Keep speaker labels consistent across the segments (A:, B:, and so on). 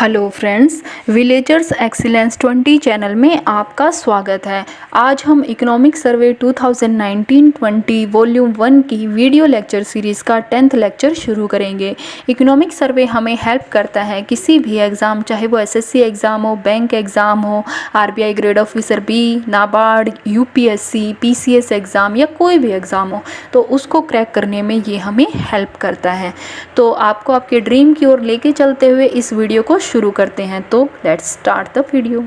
A: Hello friends, villagers excellence 20 channel में आपका स्वागत है। आज हम इकोनॉमिक सर्वे 2019-20 वॉल्यूम 1 की वीडियो लेक्चर सीरीज़ का 10th लेक्चर शुरू करेंगे। इकोनॉमिक सर्वे हमें हेल्प करता है किसी भी एग्ज़ाम, चाहे वो एसएससी एग्ज़ाम हो, बैंक एग्ज़ाम हो, RBI grade officer B, NABARD, UPSC, PCS exam या कोई भी एग्ज़ाम हो, तो उसको क्रैक करने में ये हमें हेल्प करता है। तो आपको आपके ड्रीम की ओर लेके चलते हुए इस वीडियो को शुरू करते हैं। तो let's start the video.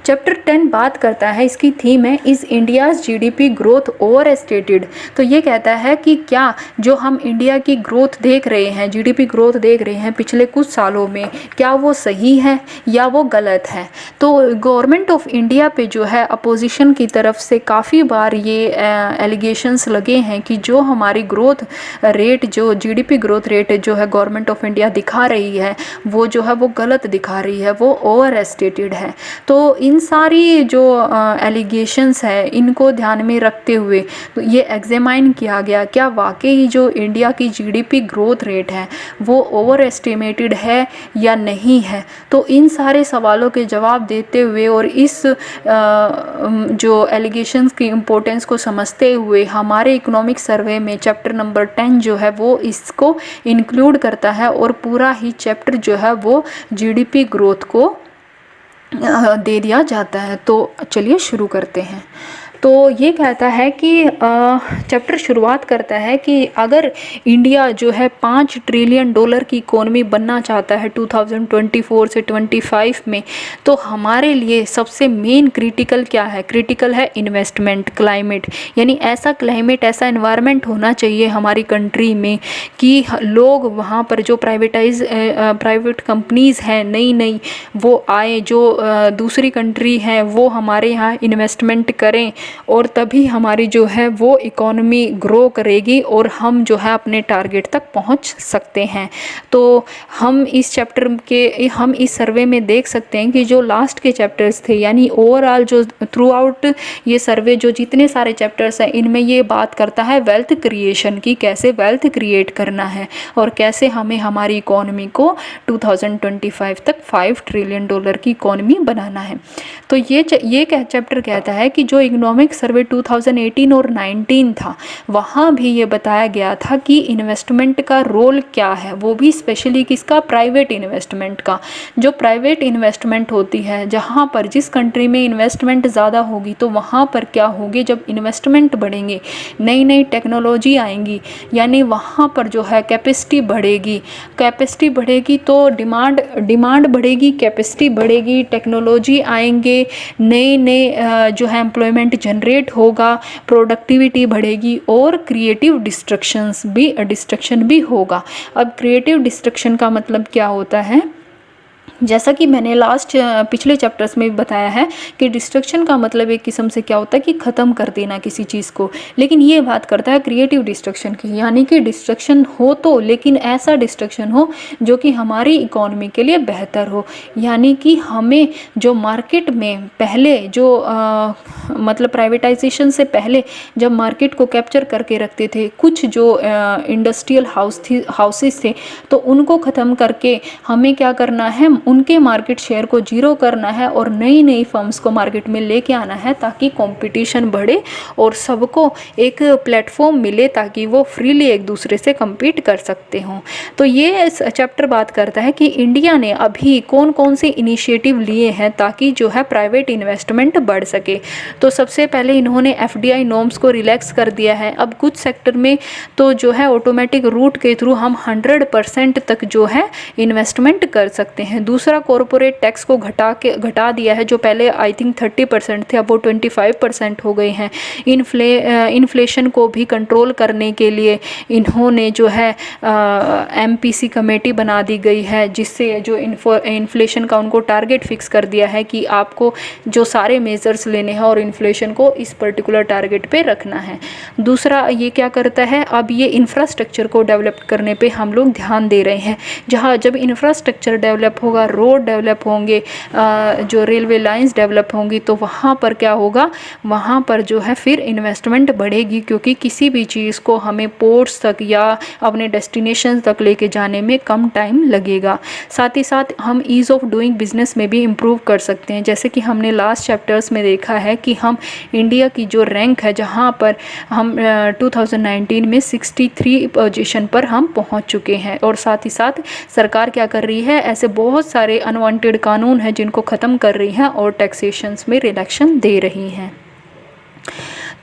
A: Chapter 10 बात करता है, इसकी थीम है is India's GDP growth overstated. तो ये कहता है कि क्या जो हम इंडिया की ग्रोथ देख रहे हैं, जीडीपी ग्रोथ देख रहे हैं पिछले कुछ सालों में, क्या वो सही है या वो गलत है। तो गवर्नमेंट ऑफ इंडिया पे जो है अपोजिशन की तरफ से काफ़ी बार ये एलिगेशंस लगे हैं कि जो हमारी ग्रोथ रेट, जो जीडीपी ग्रोथ रेट जो है गवर्नमेंट ऑफ इंडिया दिखा रही है, वो जो है वो गलत दिखा रही है, वो ओवर एस्टेटेड है। तो इन सारी जो एलिगेशंस है, इनको ध्यान में रखते हुए तो ये एग्जामाइन किया गया, क्या वाकई जो इंडिया की जीडीपी ग्रोथ रेट है वो ओवर एस्टिमेटेड है या नहीं है। तो इन सारे सवालों के जवाब देते हुए और इस जो एलिगेशंस की इम्पोर्टेंस को समझते हुए हमारे इकोनॉमिक सर्वे में चैप्टर नंबर 10 जो है वो इसको इंक्लूड करता है, और पूरा ही चैप्टर जो है वो जीडीपी ग्रोथ को दे दिया जाता है। तो चलिए शुरू करते हैं। तो ये कहता है कि चैप्टर शुरुआत करता है कि अगर इंडिया जो है $5 ट्रिलियन की इकोनॉमी बनना चाहता है 2024 से 25 में, तो हमारे लिए सबसे मेन क्रिटिकल क्या है? क्रिटिकल है इन्वेस्टमेंट, क्लाइमेट, यानी ऐसा क्लाइमेट, ऐसा एनवायरनमेंट होना चाहिए हमारी कंट्री में कि लोग वहाँ पर जो प्राइवेट कंपनीज़ हैं नई नई वो आए, जो दूसरी कंट्री हैं वो हमारे यहाँ इन्वेस्टमेंट करें, और तभी हमारी जो है वो इकोनॉमी ग्रो करेगी और हम जो है अपने टारगेट तक पहुंच सकते हैं। तो हम इस सर्वे में देख सकते हैं कि जो लास्ट के चैप्टर्स थे, यानी ओवरऑल जो थ्रू आउट ये सर्वे जो जितने सारे चैप्टर्स हैं, इनमें ये बात करता है वेल्थ क्रिएशन की, कैसे वेल्थ क्रिएट करना है और कैसे हमें हमारी इकोनॉमी को 2025 तक $5 ट्रिलियन की इकोनॉमी बनाना है। तो ये चैप्टर कहता है कि जो इकोनॉमिक सर्वे 2018 और 19 था, वहाँ भी ये बताया गया था कि इन्वेस्टमेंट का रोल क्या है, वो भी स्पेशली किसका? प्राइवेट इन्वेस्टमेंट का। जो प्राइवेट इन्वेस्टमेंट होती है, जहाँ पर जिस कंट्री में इन्वेस्टमेंट ज़्यादा होगी तो वहाँ पर क्या होगी, जब इन्वेस्टमेंट बढ़ेंगे, नई नई टेक्नोलॉजी आएंगी, यानी वहाँ पर जो है कैपेसिटी बढ़ेगी तो डिमांड बढ़ेगी, कैपेसिटी बढ़ेगी, टेक्नोलॉजी आएंगे, नए जो है एम्प्लॉयमेंट जनरेट होगा, प्रोडक्टिविटी बढ़ेगी और क्रिएटिव डिस्ट्रक्शन भी होगा। अब क्रिएटिव डिस्ट्रक्शन का मतलब क्या होता है? जैसा कि मैंने पिछले चैप्टर्स में भी बताया है कि डिस्ट्रक्शन का मतलब एक किस्म से क्या होता है कि ख़त्म कर देना किसी चीज़ को, लेकिन ये बात करता है क्रिएटिव डिस्ट्रक्शन की, यानी कि डिस्ट्रक्शन हो तो, लेकिन ऐसा डिस्ट्रक्शन हो जो कि हमारी इकोनॉमी के लिए बेहतर हो। यानी कि हमें जो मार्केट में पहले जो मतलब प्राइवेटाइजेशन से पहले जब मार्केट को कैप्चर करके रखते थे कुछ जो इंडस्ट्रियल हाउसेस थे, तो उनको ख़त्म करके हमें क्या करना है, उनके मार्केट शेयर को जीरो करना है और नई नई फर्म्स को मार्केट में लेके आना है, ताकि कंपटीशन बढ़े और सबको एक प्लेटफॉर्म मिले, ताकि वो फ्रीली एक दूसरे से compete कर सकते हों। तो ये चैप्टर बात करता है कि इंडिया ने अभी कौन कौन से इनिशिएटिव लिए हैं ताकि जो है प्राइवेट इन्वेस्टमेंट बढ़ सके। तो सबसे पहले इन्होंने FDI नॉर्म्स को रिलैक्स कर दिया है। अब कुछ सेक्टर में तो जो है ऑटोमेटिक रूट के थ्रू हम 100% तक जो है इन्वेस्टमेंट कर सकते हैं। दूसरा, कॉरपोरेट टैक्स को घटा दिया है, जो पहले आई थिंक 30% थे, अब वो 25% हो गए हैं। इन्फ्लेशन को भी कंट्रोल करने के लिए इन्होंने जो है MPC कमेटी बना दी गई है, जिससे जो इन्फ्लेशन का उनको टारगेट फिक्स कर दिया है कि आपको जो सारे मेजर्स लेने हैं और इन्फ्लेशन को इस पर्टिकुलर टारगेट पे रखना है। दूसरा ये क्या करता है, अब ये इंफ्रास्ट्रक्चर को डेवलप करने पे हम लोग ध्यान दे रहे हैं। जब इंफ्रास्ट्रक्चर डेवलप होगा, रोड डेवलप होंगे, जो रेलवे लाइंस डेवलप होंगी, तो वहाँ पर क्या होगा, वहाँ पर जो है फिर इन्वेस्टमेंट बढ़ेगी, क्योंकि किसी भी चीज़ को हमें पोर्ट्स तक या अपने डेस्टिनेशन तक लेके जाने में कम टाइम लगेगा। साथ ही साथ हम ईज़ ऑफ डूइंग बिजनेस में भी इम्प्रूव कर सकते हैं, जैसे कि हमने लास्ट चैप्टर्स में देखा है कि हम इंडिया की जो रैंक है, जहाँ पर हम 2019 में 63 पोजीशन पर हम पहुँच चुके हैं। और साथ ही साथ सरकार क्या कर रही है, ऐसे बहुत सारे अनवांटेड कानून हैं जिनको ख़त्म कर रही हैं और टैक्सेशंस में रिडक्शन दे रही हैं।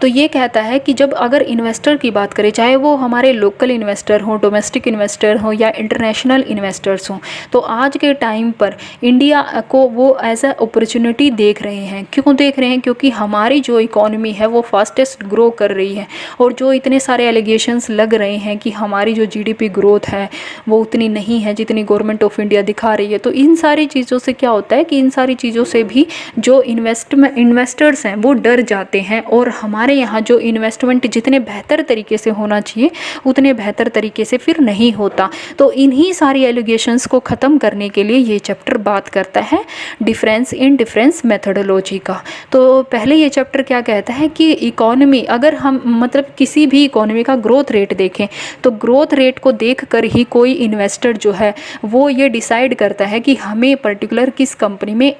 A: तो ये कहता है कि जब अगर इन्वेस्टर की बात करें, चाहे वो हमारे लोकल इन्वेस्टर हों, डोमेस्टिक इन्वेस्टर हों या इंटरनेशनल इन्वेस्टर्स हों, तो आज के टाइम पर इंडिया को वो एज अ अपॉर्चुनिटी देख रहे हैं। क्यों देख रहे हैं? क्योंकि हमारी जो इकोनॉमी है वो फास्टेस्ट ग्रो कर रही है, और जो इतने सारे एलिगेशंस लग रहे हैं कि हमारी जो जीडीपी ग्रोथ है वो उतनी नहीं है जितनी गवर्नमेंट ऑफ इंडिया दिखा रही है, तो इन सारी चीज़ों से क्या होता है कि इन सारी चीज़ों से भी जो इन्वेस्टर्स हैं वो डर जाते हैं, और हमारे यहाँ जो इन्वेस्टमेंट जितने बेहतर तरीके से होना चाहिए उतने बेहतर तरीके से फिर नहीं होता। तो इन्हीं सारी एलिगेशंस को ख़त्म करने के लिए ये चैप्टर बात करता है डिफरेंस मेथडोलॉजी का। तो पहले ये चैप्टर क्या कहता है कि इकोनॉमी, अगर हम मतलब किसी भी इकोनॉमी का ग्रोथ रेट देखें, तो ग्रोथ रेट को देख कर ही कोई इन्वेस्टर जो है वो ये डिसाइड करता है कि हमें पर्टिकुलर किस कंपनी में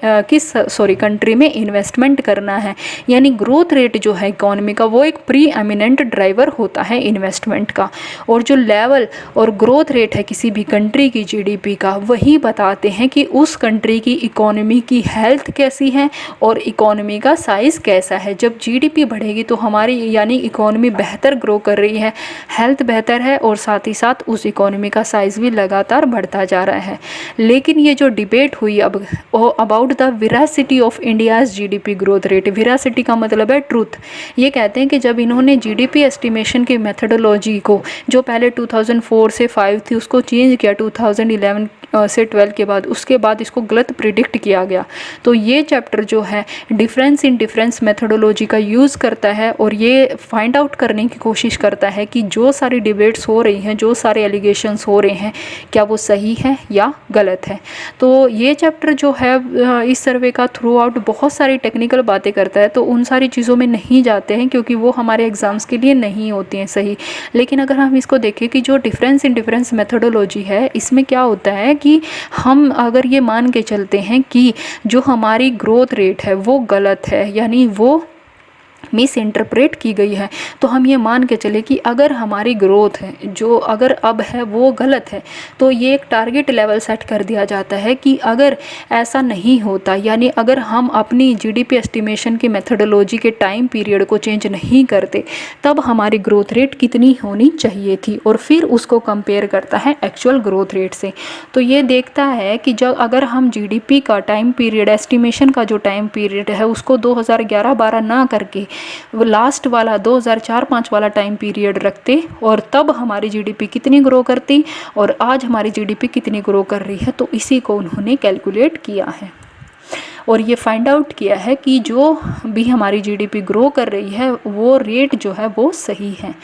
A: कंट्री में इन्वेस्टमेंट करना है। यानी ग्रोथ रेट जो है इकोनॉमी का वो एक प्री एमिनेंट ड्राइवर होता है इन्वेस्टमेंट का, और जो लेवल और ग्रोथ रेट है किसी भी कंट्री की जीडीपी का, वही बताते हैं कि उस कंट्री की इकोनॉमी की हेल्थ कैसी है और इकोनॉमी का साइज़ कैसा है। जब जीडीपी बढ़ेगी तो हमारी यानी इकोनॉमी बेहतर ग्रो कर रही है, हेल्थ बेहतर है, और साथ ही साथ उस इकोनॉमी का साइज़ भी लगातार बढ़ता जा रहा है। लेकिन ये जो डिबेट हुई अब about the veracity of India's GDP growth rate, veracity का मतलब है ट्रूथ। ये कहते हैं कि जब इन्होंने जीडीपी एस्टिमेशन की मेथडोलॉजी को, जो पहले 2004 से 5 थी, उसको चेंज किया 2011 से 12 के बाद, उसके बाद इसको गलत प्रिडिक्ट किया गया। तो ये चैप्टर जो है डिफरेंस मेथडोलॉजी का यूज़ करता है, और ये फाइंड आउट करने की कोशिश करता है कि जो सारी डिबेट्स हो रही हैं, जो सारे एलिगेशंस हो रहे हैं, क्या वो सही है या गलत है। तो ये चैप्टर जो है इस सर्वे का थ्रू आउट बहुत सारी टेक्निकल बातें करता है, तो उन सारी चीज़ों में नहीं जाते हैं क्योंकि वो हमारे एग्ज़ाम्स के लिए नहीं होती हैं सही। लेकिन अगर हम इसको देखें कि जो डिफरेंस मेथडोलॉजी है, इसमें क्या होता है कि हम अगर ये मान के चलते हैं कि जो हमारी ग्रोथ रेट है वो गलत है, यानी वो मिस इंटरप्रेट की गई है, तो हम ये मान के चले कि अगर हमारी ग्रोथ है जो अगर अब है वो गलत है, तो ये एक टारगेट लेवल सेट कर दिया जाता है कि अगर ऐसा नहीं होता, यानी अगर हम अपनी जीडीपी एस्टिमेशन की मेथडोलॉजी के टाइम पीरियड को चेंज नहीं करते, तब हमारी ग्रोथ रेट कितनी होनी चाहिए थी, और फिर उसको कंपेयर करता है एक्चुअल ग्रोथ रेट से। तो ये देखता है कि जब अगर हम जीडीपी का टाइम पीरियड, एस्टिमेशन का जो टाइम पीरियड है उसको 2011-12 ना करके वो लास्ट वाला 2004-5 वाला टाइम पीरियड रखते, और तब हमारी जीडीपी कितनी ग्रो करती और आज हमारी जीडीपी कितनी ग्रो कर रही है, तो इसी को उन्होंने कैलकुलेट किया है। और ये फाइंड आउट किया है कि जो भी हमारी जीडीपी ग्रो कर रही है वो रेट जो है वो सही है।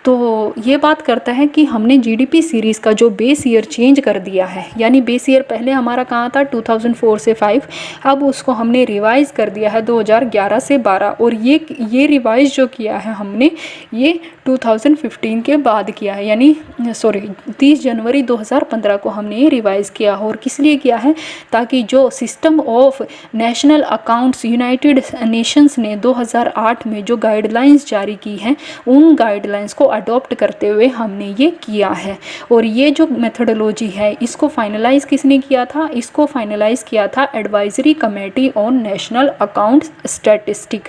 A: तो ये बात करता है कि हमने जीडीपी सीरीज़ का जो बेस ईयर चेंज कर दिया है, यानी बेस ईयर पहले हमारा कहाँ था 2004 से 5, अब उसको हमने रिवाइज़ कर दिया है 2011 से 12, और ये रिवाइज़ जो किया है हमने ये 2015 के बाद किया है, यानी 30 जनवरी 2015 को हमने ये रिवाइज़ किया है। और किस लिए किया है? ताकि जो system of national accounts United Nations ने 2008 में जो गाइडलाइंस जारी की हैं, उन गाइडलाइंस को अडॉप्ट करते हुए हमने ये किया है। और ये जो मेथडोलॉजी है इसको फाइनलाइज किसने किया था? इसको फाइनलाइज किया था advisory committee on national accounts statistic,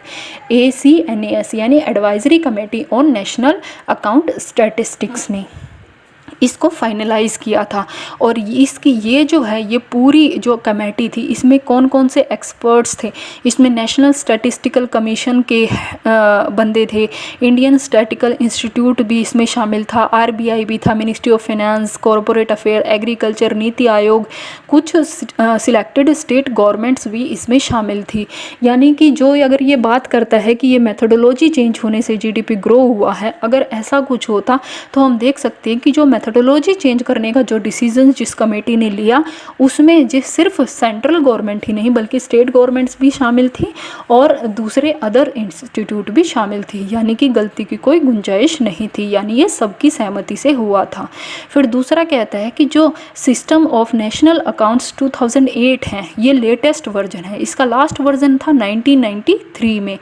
A: ACNAS, यानी advisory committee on national account statistics ने इसको फाइनलाइज़ किया था। और इसकी ये जो है ये पूरी जो कमेटी थी, इसमें कौन कौन से एक्सपर्ट्स थे? इसमें नेशनल स्टैटिस्टिकल कमीशन के बंदे थे, इंडियन स्टैटिकल इंस्टीट्यूट भी इसमें शामिल था, RBI भी था, ministry of finance, corporate affair, agriculture, NITI Aayog, कुछ सिलेक्टेड स्टेट गवर्नमेंट्स भी इसमें शामिल थी। यानी कि जो अगर ये बात करता है कि ये मेथडोलॉजी चेंज होने से जीडीपी ग्रो हुआ है, अगर ऐसा कुछ होता तो हम देख सकते हैं कि जो मेथडोलॉजी चेंज करने का जो डिसीजन जिस कमेटी ने लिया उसमें जिस सिर्फ सेंट्रल गवर्नमेंट ही नहीं बल्कि स्टेट गवर्नमेंट्स भी शामिल थी और दूसरे अदर इंस्टीट्यूट भी शामिल थी, यानी कि गलती की कोई गुंजाइश नहीं थी, यानी ये सबकी सहमति से हुआ था। फिर दूसरा कहता है कि जो सिस्टम ऑफ नेशनल अकाउंट्स 2008 है ये लेटेस्ट वर्जन है, इसका लास्ट वर्जन था 1993 में।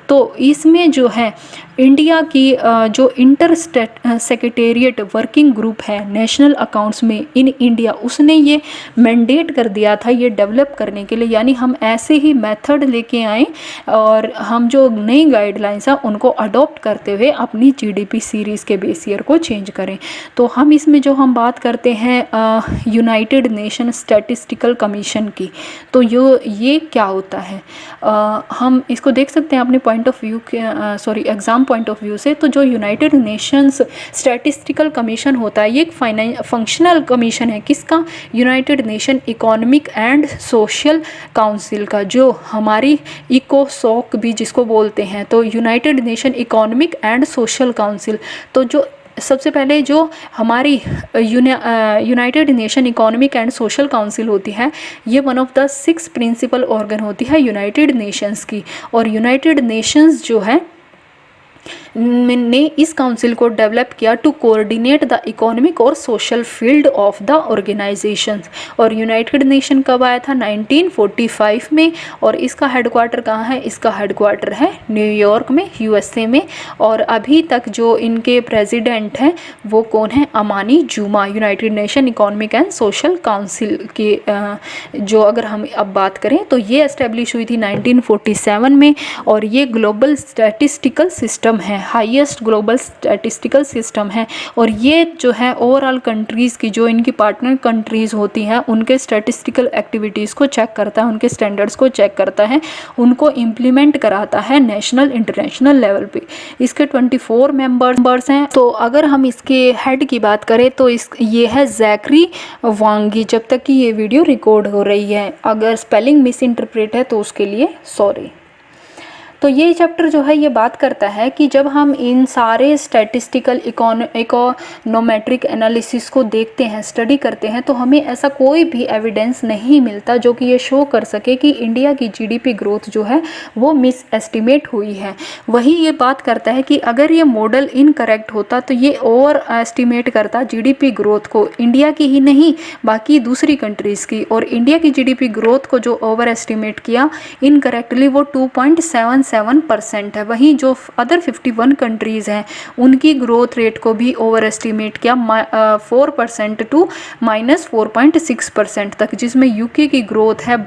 A: तो इसमें जो है इंडिया की जो इंटर सेक्रेटेरिएट वर्किंग ग्रुप है नेशनल अकाउंट्स में इन इंडिया, उसने ये मैंडेट कर दिया था ये डेवलप करने के लिए, यानी हम ऐसे ही मेथड लेके आए और हम जो नई गाइडलाइंस है उनको अडॉप्ट करते हुए अपनी जीडीपी सीरीज़ के बेस ईयर को चेंज करें। तो हम इसमें जो हम बात करते हैं यूनाइटेड नेशन स्टैटिस्टिकल कमीशन की, तो ये क्या होता है हम इसको देख सकते हैं अपने point of view exam point of view से। तो जो यूनाइटेड नेशंस स्टैटिस्टिकल कमीशन होता है ये एक फंक्शनल कमीशन है, किसका? United nation economic and social council का, जो हमारी इकोसॉक भी जिसको बोलते हैं। तो united nation economic and social council, तो जो सबसे पहले जो हमारी united nation economic and social council होती है ये one of the 6 principal organ होती है यूनाइटेड नेशंस की। और यूनाइटेड नेशंस जो है ने इस काउंसिल को डेवलप किया टू कोऑर्डिनेट द इकोनॉमिक और social field of the organisations. और यूनाइटेड नेशन कब आया था? 1945 में। और इसका हेडक्वार्टर कहाँ है? इसका हेडक्वार्टर है न्यूयॉर्क में, यूएसए में। और अभी तक जो इनके प्रेसिडेंट हैं वो कौन है? अमानी जुमा। United nation economic and social council के जो अगर हम अब बात करें तो ये एस्टेब्लिश हुई थी 1947 में। और ये ग्लोबल स्टैटिस्टिकल सिस्टम है, हाईएस्ट ग्लोबल स्टैटिस्टिकल सिस्टम है। और ये जो है ओवरऑल कंट्रीज़ की जो इनकी पार्टनर कंट्रीज़ होती हैं उनके स्टैटिस्टिकल एक्टिविटीज़ को चेक करता है, उनके स्टैंडर्ड्स को चेक करता है, उनको इम्प्लीमेंट कराता है नेशनल इंटरनेशनल लेवल पे। इसके 24 मेंबर्स हैं। तो अगर हम इसके हेड की बात करें तो ये है जैकरी वांगी, जब तक कि ये वीडियो रिकॉर्ड हो रही है। अगर स्पेलिंग मिस इंटरप्रेट है तो उसके लिए सॉरी। तो ये चैप्टर जो है ये बात करता है कि जब हम इन सारे स्टैटिस्टिकल इकोनोमेट्रिक एनालिसिस को देखते हैं, स्टडी करते हैं, तो हमें ऐसा कोई भी एविडेंस नहीं मिलता जो कि ये शो कर सके कि इंडिया की जीडीपी ग्रोथ जो है वो मिस एस्टिमेट हुई है। वही ये बात करता है कि अगर ये मॉडल इनकरेक्ट होता तो ये ओवर एस्टिमेट करता जीडीपी ग्रोथ को, इंडिया की ही नहीं बाकी दूसरी कंट्रीज़ की। और इंडिया की जीडीपी ग्रोथ को जो ओवर एस्टिमेट किया इनकरेक्टली वो 2.77% है। वहीं जो अदर 51 कंट्रीज़ हैं उनकी ग्रोथ रेट को भी ओवर एस्टिमेट किया 4% टू -4.6% तक, जिसमें यूके की ग्रोथ है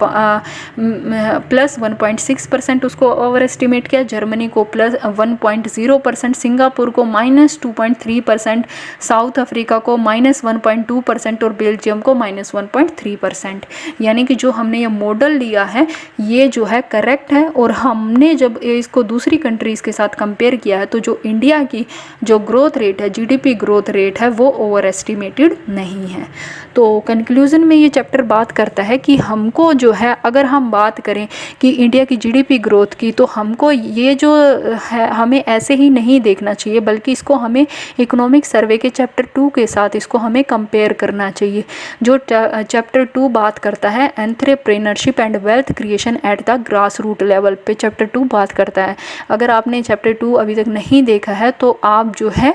A: +1.6% उसको ओवर एस्टिमेट किया, जर्मनी को +1.0%, सिंगापुर को -2.3%, साउथ अफ्रीका को -1.2% और बेल्जियम को -1.3%। यानी कि जो हमने ये मॉडल लिया है ये जो है करेक्ट है। और हमने जब इसको दूसरी कंट्रीज़ के साथ कंपेयर किया है तो जो इंडिया की जो ग्रोथ रेट है, जीडीपी ग्रोथ रेट है, वो ओवर एस्टिमेटेड नहीं है। तो कंक्लूजन में ये चैप्टर बात करता है कि हमको जो है अगर हम बात करें कि इंडिया की जीडीपी ग्रोथ की, तो हमको ये जो है हमें ऐसे ही नहीं देखना चाहिए, बल्कि इसको हमें इकोनॉमिक सर्वे के चैप्टर 2 के साथ इसको हमें कंपेयर करना चाहिए। जो चैप्टर 2 बात करता है entrepreneurship and wealth creation at the grass root level पे, चैप्टर 2 बात करता है। अगर आपने चैप्टर 2 अभी तक नहीं देखा है तो आप जो है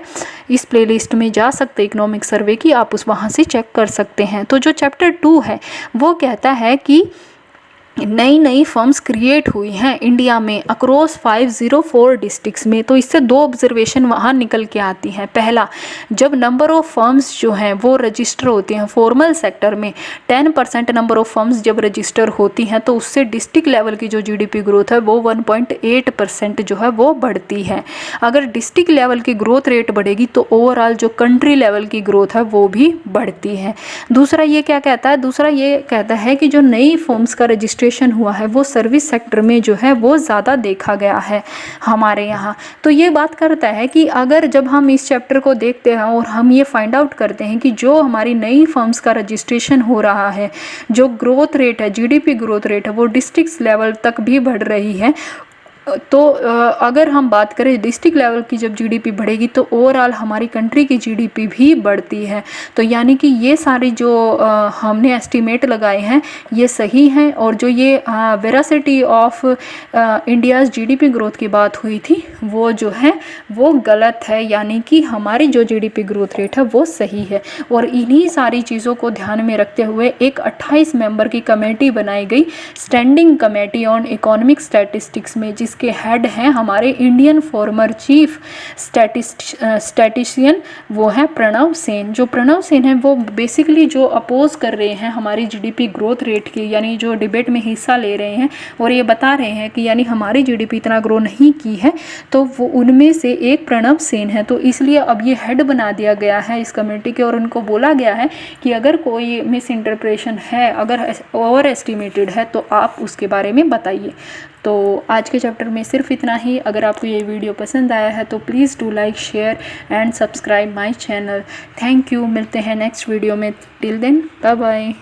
A: इस प्लेलिस्ट में जा सकते हैं इकोनॉमिक सर्वे की, आप उस वहाँ से चेक कर सकते हैं। तो जो चैप्टर 2 है वो कहता है कि नई नई फर्म्स क्रिएट हुई हैं इंडिया में अक्रॉस 504 डिस्ट्रिक्ट्स में। तो इससे 2 ऑब्जर्वेशन वहाँ निकल के आती हैं। पहला, जब नंबर ऑफ़ फर्म्स जो हैं वो रजिस्टर होती हैं फॉर्मल सेक्टर में, 10% नंबर ऑफ़ फर्म्स जब रजिस्टर होती हैं तो उससे डिस्ट्रिक्ट लेवल की जो जीडीपी ग्रोथ है वो 1.8% जो है वो बढ़ती है। अगर डिस्ट्रिक्ट लेवल की ग्रोथ रेट बढ़ेगी तो ओवरऑल जो कंट्री लेवल की ग्रोथ है वो भी बढ़ती है। दूसरा ये क्या कहता है? दूसरा ये कहता है कि जो नई फर्म्स का रजिस्ट्रेशन हुआ है वो सर्विस सेक्टर में जो है वो ज़्यादा देखा गया है हमारे यहाँ। तो ये बात करता है कि अगर जब हम इस चैप्टर को देखते हैं और हम ये फाइंड आउट करते हैं कि जो हमारी नई फर्म्स का रजिस्ट्रेशन हो रहा है, जो ग्रोथ रेट है, जीडीपी ग्रोथ रेट है, वो डिस्ट्रिक्ट लेवल तक भी बढ़ रही है, तो अगर हम बात करें डिस्ट्रिक्ट लेवल की, जब जीडीपी बढ़ेगी तो ओवरऑल हमारी कंट्री की जीडीपी भी बढ़ती है। तो यानी कि ये सारी जो हमने एस्टीमेट लगाए हैं ये सही हैं, और जो ये veracity of India's GDP growth की बात हुई थी वो जो है वो गलत है, यानी कि हमारी जो जीडीपी ग्रोथ रेट है वो सही है। और इन्हीं सारी चीज़ों को ध्यान में रखते हुए एक 28 मेंबर की कमेटी बनाई गई, standing committee on economic statistics में, जिसके हेड हैं हमारे इंडियन फॉर्मर चीफ स्टैटिस्टिशियन, वो है प्रणव सेन। जो प्रणव सेन है वो बेसिकली जो अपोज कर रहे हैं हमारी जीडीपी ग्रोथ रेट की, यानी जो डिबेट में हिस्सा ले रहे हैं और ये बता रहे हैं कि यानी हमारी जीडीपी इतना ग्रो नहीं की है, तो वो उनमें से एक प्रणव सेन है। तो इसलिए अब ये हेड बना दिया गया है इस कमेटी के, और उनको बोला गया है कि अगर कोई मिस इंटरप्रेशन है, अगर ओवर एस्टिमेटेड है, तो आप उसके बारे में बताइए। तो आज के चैप्टर में सिर्फ इतना ही। अगर आपको ये वीडियो पसंद आया है तो please do like, share and subscribe my channel. Thank you. मिलते हैं नेक्स्ट वीडियो में। Till then bye bye.